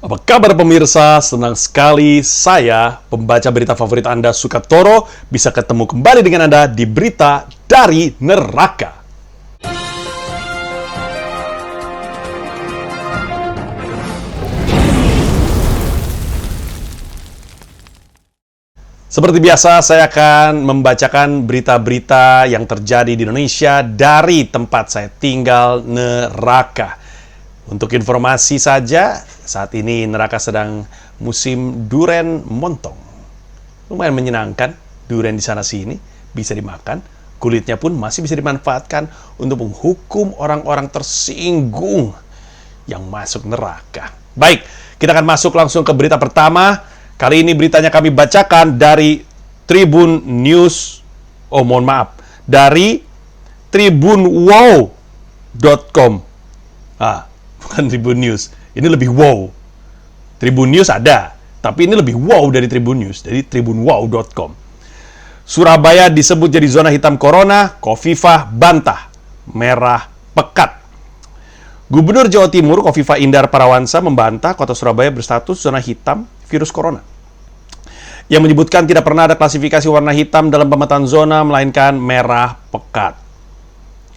Apa kabar pemirsa? Senang sekali saya, pembaca berita favorit Anda, Sukatoro, bisa ketemu kembali dengan Anda di Berita dari Neraka. Seperti biasa, saya akan membacakan berita-berita yang terjadi di Indonesia dari tempat saya tinggal, Neraka. Untuk informasi saja, saat ini Neraka sedang musim duren montong. Lumayan menyenangkan, duren di sana sini bisa dimakan, kulitnya pun masih bisa dimanfaatkan untuk menghukum orang-orang tersinggung yang masuk neraka. Baik, kita akan masuk langsung ke berita pertama. Kali ini beritanya kami bacakan dari Tribun News. Dari tribunwow.com. Bukan Tribun News. Ini lebih wow. Tribun News ada, tapi ini lebih wow dari Tribun News, dari tribunwow.com. Surabaya disebut jadi zona hitam corona, Khofifah bantah, merah pekat. Gubernur Jawa Timur Khofifah Indar Parawansa membantah kota Surabaya berstatus zona hitam virus corona. Yang menyebutkan tidak pernah ada klasifikasi warna hitam dalam pemetaan zona, melainkan merah pekat.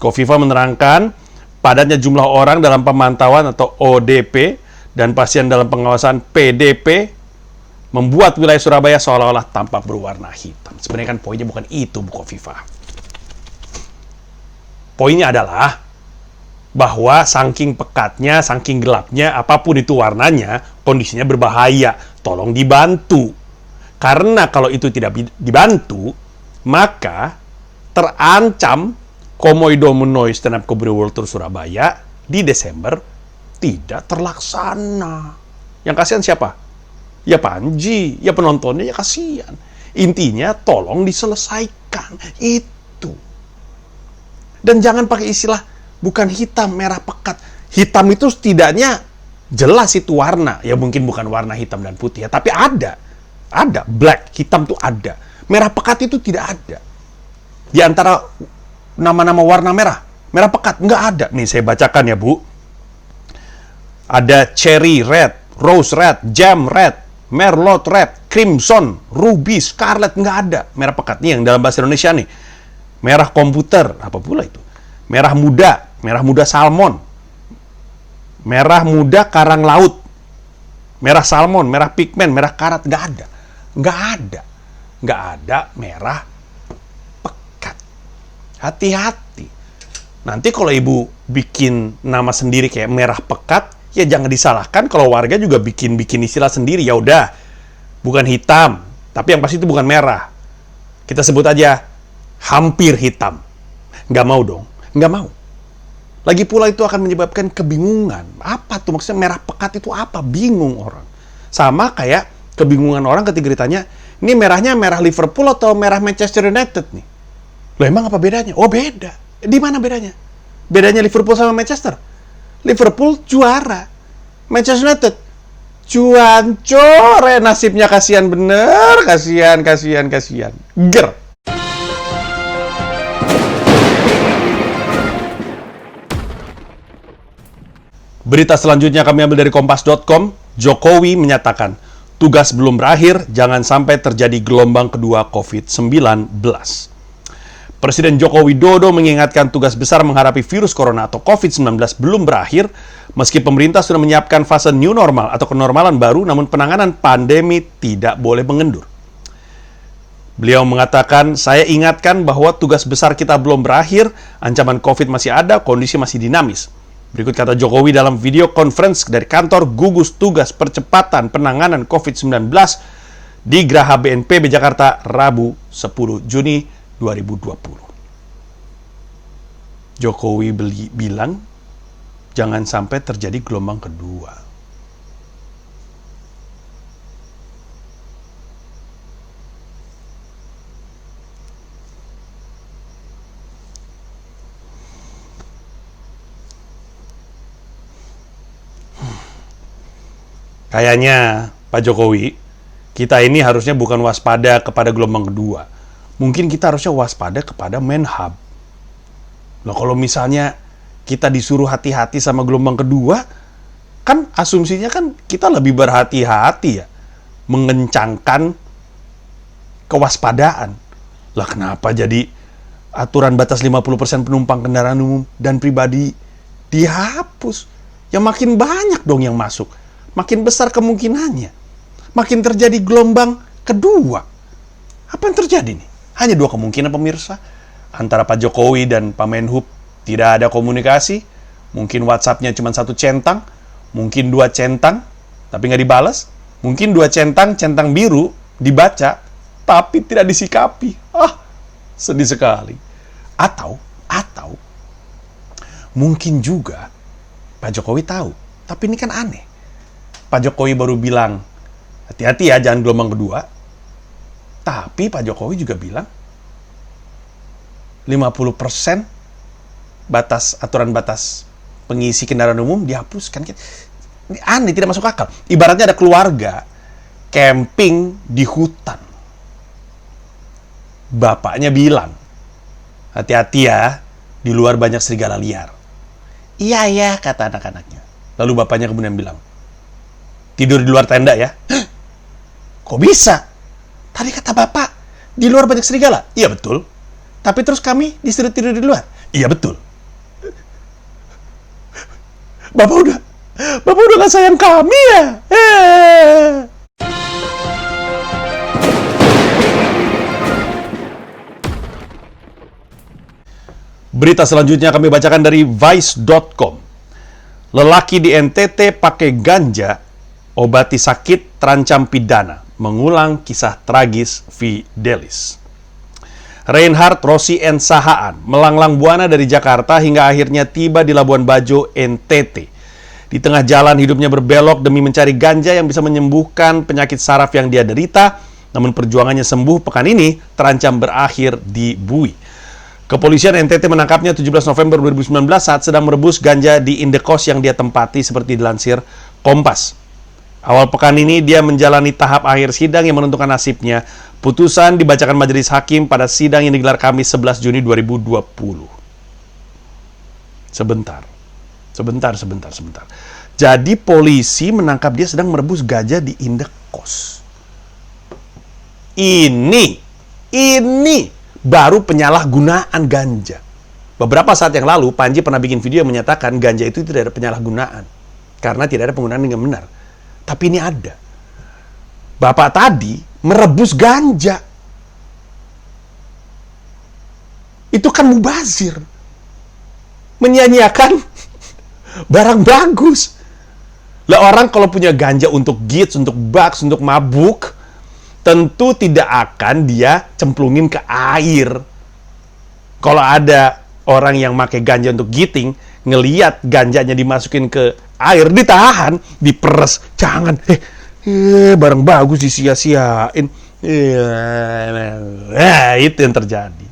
Khofifah menerangkan padatnya jumlah orang dalam pemantauan atau ODP dan pasien dalam pengawasan PDP membuat wilayah Surabaya seolah-olah tampak berwarna hitam. Sebenarnya kan poinnya bukan itu, Bu Khofifah. Poinnya adalah bahwa saking pekatnya, saking gelapnya, apapun itu warnanya, kondisinya berbahaya. Tolong dibantu. Karena kalau itu tidak dibantu, maka terancam Komodo Menoi Stand Up Comedy World Tour Surabaya di Desember tidak terlaksana. Yang kasihan siapa? Ya Panji, ya penontonnya, ya kasihan. Intinya tolong diselesaikan. Itu. Dan jangan pakai istilah bukan hitam, merah pekat. Hitam itu setidaknya jelas itu warna. Ya mungkin bukan warna hitam dan putih ya, tapi ada. Ada, black, hitam tuh ada. Merah pekat itu tidak ada. Di antara nama-nama warna merah pekat, nggak ada. Nih saya bacakan ya Bu. Ada cherry red, rose red, jam red, merlot red, crimson, ruby, scarlet, nggak ada. Merah pekat nih yang dalam bahasa Indonesia nih. Merah komputer, apa pula itu? Merah muda salmon, merah muda karang laut, merah salmon, merah pigmen, merah karat, nggak ada. Nggak ada merah. Hati-hati. Nanti kalau ibu bikin nama sendiri kayak merah pekat, ya jangan disalahkan kalau warga juga bikin istilah sendiri. Ya udah, bukan hitam, tapi yang pasti itu bukan merah. Kita sebut aja hampir hitam. Nggak mau dong, nggak mau. Lagi pula itu akan menyebabkan kebingungan. Apa tuh maksudnya merah pekat itu apa? Bingung orang. Sama kayak kebingungan orang ketika ditanya, ini merahnya merah Liverpool atau merah Manchester United nih? Loh emang apa bedanya? Oh beda. Di mana bedanya? Bedanya Liverpool sama Manchester? Liverpool juara. Manchester United cuan-core. Nasibnya kasihan bener. Kasihan. Ger. Berita selanjutnya kami ambil dari kompas.com. Jokowi menyatakan, tugas belum berakhir, jangan sampai terjadi gelombang kedua COVID-19. Presiden Joko Widodo mengingatkan tugas besar menghadapi virus corona atau COVID-19 belum berakhir, meski pemerintah sudah menyiapkan fase new normal atau kenormalan baru, namun penanganan pandemi tidak boleh mengendur. Beliau mengatakan, saya ingatkan bahwa tugas besar kita belum berakhir, ancaman COVID masih ada, kondisi masih dinamis. Berikut kata Jokowi dalam video conference dari kantor gugus tugas percepatan penanganan COVID-19 di Graha BNPB Jakarta, Rabu 10 Juni 2020. Jokowi bilang, jangan sampai terjadi gelombang kedua. Kayaknya, Pak Jokowi, kita ini harusnya bukan waspada kepada gelombang kedua. Mungkin kita harusnya waspada kepada Menhub. Loh, kalau misalnya kita disuruh hati-hati sama gelombang kedua, Kan asumsinya kan kita lebih berhati-hati ya, mengencangkan kewaspadaan. Lah kenapa jadi aturan batas 50% penumpang kendaraan umum dan pribadi dihapus? Ya makin banyak dong yang masuk. Makin besar kemungkinannya. Makin terjadi gelombang kedua. Apa yang terjadi nih? Hanya dua kemungkinan pemirsa. Antara Pak Jokowi dan Pak Menhub tidak ada komunikasi. Mungkin WhatsApp-nya cuma satu centang. Mungkin dua centang, tapi nggak dibalas. Mungkin dua centang biru dibaca, tapi tidak disikapi. Sedih sekali. Atau mungkin juga Pak Jokowi tahu, tapi ini kan aneh. Pak Jokowi baru bilang, hati-hati ya, jangan gelombang kedua. Tapi Pak Jokowi juga bilang, 50% aturan batas pengisi kendaraan umum dihapuskan. Ini aneh, tidak masuk akal. Ibaratnya ada keluarga camping di hutan. Bapaknya bilang, hati-hati ya, di luar banyak serigala liar. Iya, kata anak-anaknya. Lalu bapaknya kemudian bilang, tidur di luar tenda ya. Hah? Kok bisa? Tadi kata bapak, di luar banyak serigala. Iya betul. Tapi terus kami disuruh tidur di luar. Iya betul. Bapak udah gak sayang kami ya? Berita selanjutnya kami bacakan dari Vice.com. Lelaki di NTT pakai ganja, obati sakit terancam pidana. Mengulang kisah tragis Fidelis. Reinhard Rossi N. Sahaan melanglang buana dari Jakarta hingga akhirnya tiba di Labuan Bajo, NTT. Di tengah jalan hidupnya berbelok demi mencari ganja yang bisa menyembuhkan penyakit saraf yang dia derita. Namun perjuangannya sembuh pekan ini terancam berakhir di bui. Kepolisian NTT menangkapnya 17 November 2019 saat sedang merebus ganja di indekos yang dia tempati seperti dilansir Kompas. Awal pekan ini dia menjalani tahap akhir sidang yang menentukan nasibnya. Putusan dibacakan majelis hakim pada sidang yang digelar Kamis 11 Juni 2020. Sebentar. Jadi polisi menangkap dia sedang merebus ganja di indekos. Ini baru penyalahgunaan ganja. Beberapa saat yang lalu, Panji pernah bikin video yang menyatakan ganja itu tidak ada penyalahgunaan. Karena tidak ada penggunaan dengan benar. Tapi ini ada. Bapak tadi merebus ganja. Itu kan mubazir. Menyanyiakan barang bagus. Lah orang kalau punya ganja untuk gits, untuk bugs, untuk mabuk, tentu tidak akan dia cemplungin ke air. Kalau ada orang yang pakai ganja untuk giting, ngeliat ganjanya dimasukin ke air, ditahan, diperes. Jangan, barang bagus disia-siain. Itu yang terjadi.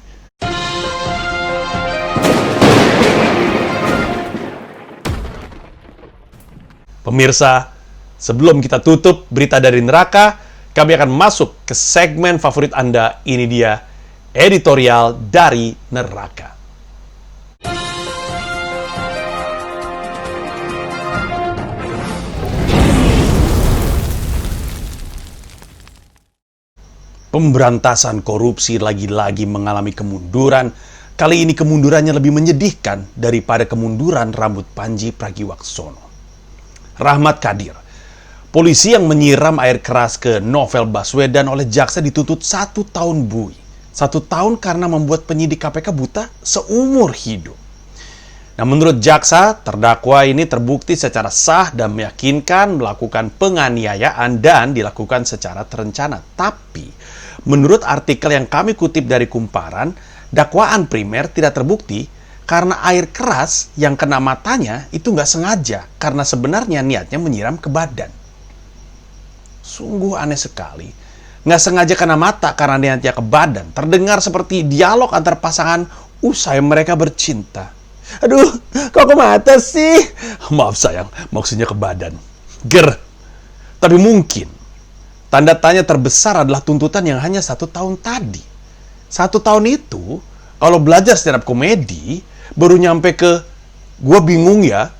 Pemirsa, sebelum kita tutup berita dari neraka, kami akan masuk ke segmen favorit Anda. Ini dia, editorial dari neraka. Pemberantasan korupsi lagi-lagi mengalami kemunduran. Kali ini kemundurannya lebih menyedihkan daripada kemunduran rambut Panji Pragiwaksono. Rahmat Kadir, polisi yang menyiram air keras ke Novel Baswedan oleh jaksa dituntut 1 tahun bui. 1 tahun karena membuat penyidik KPK buta seumur hidup. Nah, menurut jaksa, terdakwa ini terbukti secara sah dan meyakinkan melakukan penganiayaan dan dilakukan secara terencana. Tapi, menurut artikel yang kami kutip dari Kumparan, dakwaan primer tidak terbukti karena air keras yang kena matanya itu nggak sengaja, karena sebenarnya niatnya menyiram ke badan. Sungguh aneh sekali. Nggak sengaja kena mata karena niatnya ke badan. Terdengar seperti dialog antar pasangan usai mereka bercinta. Aduh, kok ke mata sih? Maaf sayang, maksudnya ke badan. Ger. Tapi mungkin tanda tanya terbesar adalah tuntutan yang hanya 1 tahun tadi. 1 tahun itu, kalau belajar stand up komedi, baru nyampe ke gua bingung ya,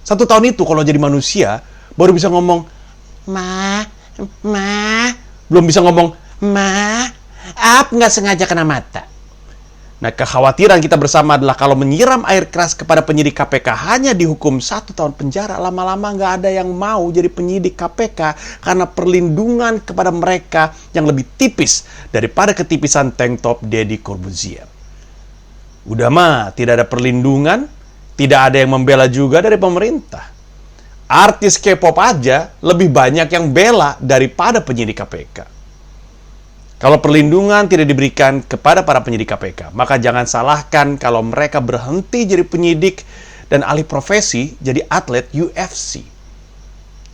1 tahun itu kalau jadi manusia, baru bisa ngomong, Ma, belum bisa ngomong, nggak sengaja kena mata. Nah, kekhawatiran kita bersama adalah kalau menyiram air keras kepada penyidik KPK hanya dihukum 1 tahun penjara, lama-lama nggak ada yang mau jadi penyidik KPK karena perlindungan kepada mereka yang lebih tipis daripada ketipisan tank top Deddy Corbuzier. Udah mah, tidak ada perlindungan, tidak ada yang membela juga dari pemerintah. Artis K-pop aja lebih banyak yang bela daripada penyidik KPK. Kalau perlindungan tidak diberikan kepada para penyidik KPK, maka jangan salahkan kalau mereka berhenti jadi penyidik dan alih profesi jadi atlet UFC.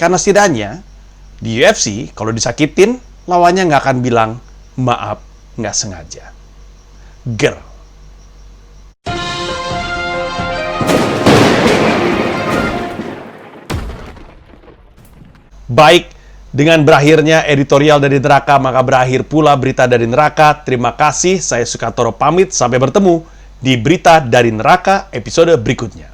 Karena setidaknya di UFC, kalau disakitin, lawannya nggak akan bilang, maaf, nggak sengaja. Girl. Baik, dengan berakhirnya editorial dari neraka, maka berakhir pula berita dari neraka. Terima kasih, saya Sukantoro pamit. Sampai bertemu di berita dari neraka episode berikutnya.